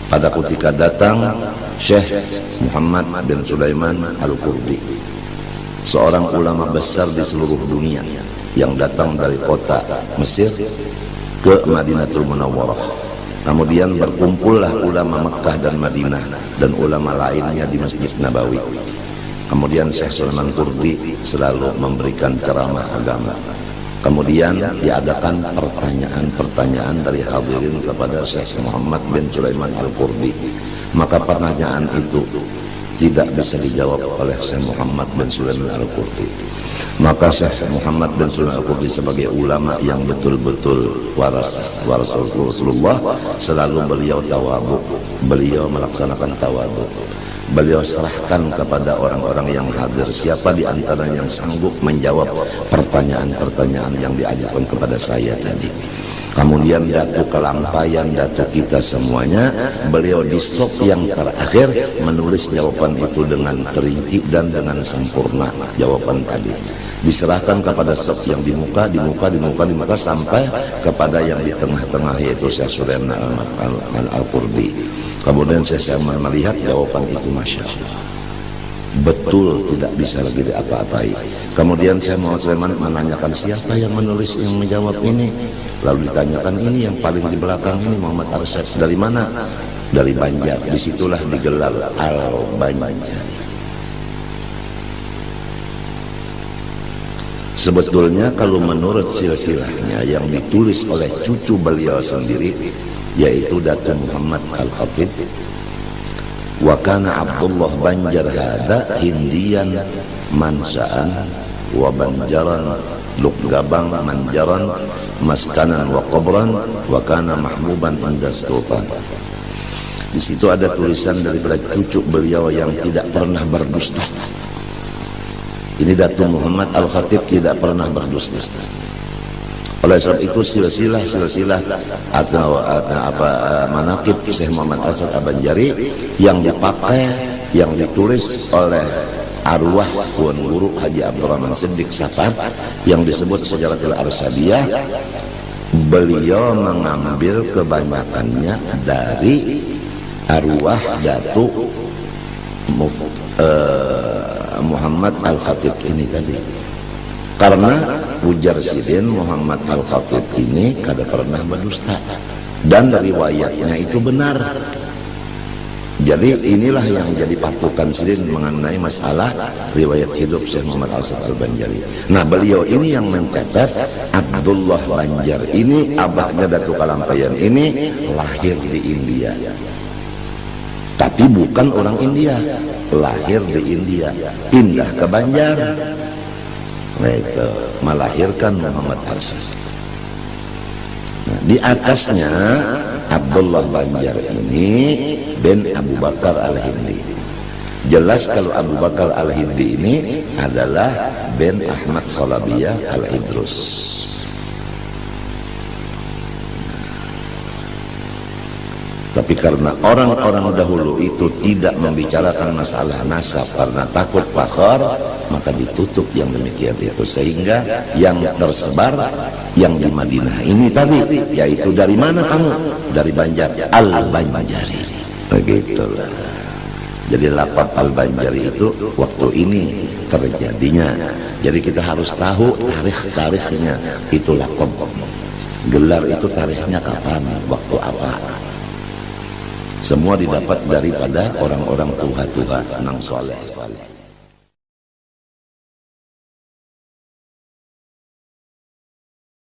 pada ketika datang Syekh Muhammad bin Sulaiman Al-Qurdi, seorang ulama besar di seluruh dunia yang datang dari kota Mesir ke Madinatul Munawwarah. Kemudian berkumpullah ulama Mekkah dan Madinah dan ulama lainnya di Masjid Nabawi. Kemudian Syekh Sulaiman Qurdi selalu memberikan ceramah agama. Kemudian diadakan pertanyaan-pertanyaan dari hadirin kepada Syekh Muhammad bin Sulaiman Al-Qurdi. Maka pertanyaan itu tidak bisa dijawab oleh Syekh Muhammad bin Sulaiman Al-Qurdi. Maka Syekh Muhammad bin Sulaiman Al-Qurdi sebagai ulama yang betul-betul waras Rasulullah, selalu beliau tawadhu, beliau melaksanakan tawadhu. Beliau serahkan kepada orang-orang yang hadir siapa di antara yang sanggup menjawab pertanyaan-pertanyaan yang diajukan kepada saya tadi. Kemudian datu kelampaian datu kita semuanya, beliau di stop yang terakhir menulis jawaban itu dengan terinci dan dengan sempurna. Jawaban tadi diserahkan kepada stop yang di muka sampai kepada yang di tengah-tengah, yaitu Syekh Sulaiman Al-Qurdi. Kemudian saya melihat jawaban itu, masya Allah, betul, tidak bisa lagi diapa-apai. Kemudian saya mau Sulaiman menanyakan siapa yang menulis, yang menjawab ini. Lalu ditanyakan ini yang paling di belakang ini Muhammad Arsyad, dari mana? Dari Banjar. Disitulah digelar Al-Banjari. Sebetulnya kalau menurut silsilahnya yang ditulis oleh cucu beliau sendiri, yaitu Datu Muhammad Al-Khatib, wa kana Abdullah Banjar hada Hindian mansa'an wa Banjaran Lukgabang Manjaran maskanan wa qabran wa kana mahbuban inda sultan. Di situ ada tulisan daripada cucu beliau yang tidak pernah berdusta. Ini Datu Muhammad Al-Khatib tidak pernah berdusta. Oleh sebab itu silsilah atau manaqib Syekh Muhammad Arsyad Al-Banjari yang dipakai, yang ditulis oleh arwah Tuan Guru Haji Abdurrahman Siddiq Safar yang disebut Syajaratul Arsyadiyah, beliau mengambil kebanyakannya dari arwah Datu Muhammad Al-Khatib ini tadi. Karena ujar sidin Muhammad Al-Khatib ini kada pernah berdusta dan riwayatnya itu benar. Jadi inilah yang jadi patokan sidin mengenai masalah riwayat hidup Syekh Muhammad Arsyad Al-Banjari. Nah, beliau ini yang mencatat Abdullah Banjar ini, abahnya Datu Kalampayan ini lahir di India. Tapi bukan orang India, lahir di India, pindah ke Banjar. Nah, itu melahirkan Muhammad Arsyad. Nah, di atasnya Abdullah Banjar ini bin Abu Bakar Al-Hindi. Jelas kalau Abu Bakar Al-Hindi ini adalah bin Ahmad Salabiyah Al-Idrus. Tapi karena orang-orang dahulu itu tidak membicarakan masalah nasab karena takut fakhr, maka ditutup yang demikian itu, sehingga yang tersebar yang di Madinah ini tadi, yaitu dari mana kamu? Dari Banjar, Al-Banjari. Begitulah. Jadi laqab Al-Banjari itu waktu ini terjadinya. Jadi kita harus tahu tarikh-tarikhnya. Itu laqab. Gelar itu tarikhnya kapan, waktu apa. Semua didapat daripada orang-orang tua-tua nang soleh.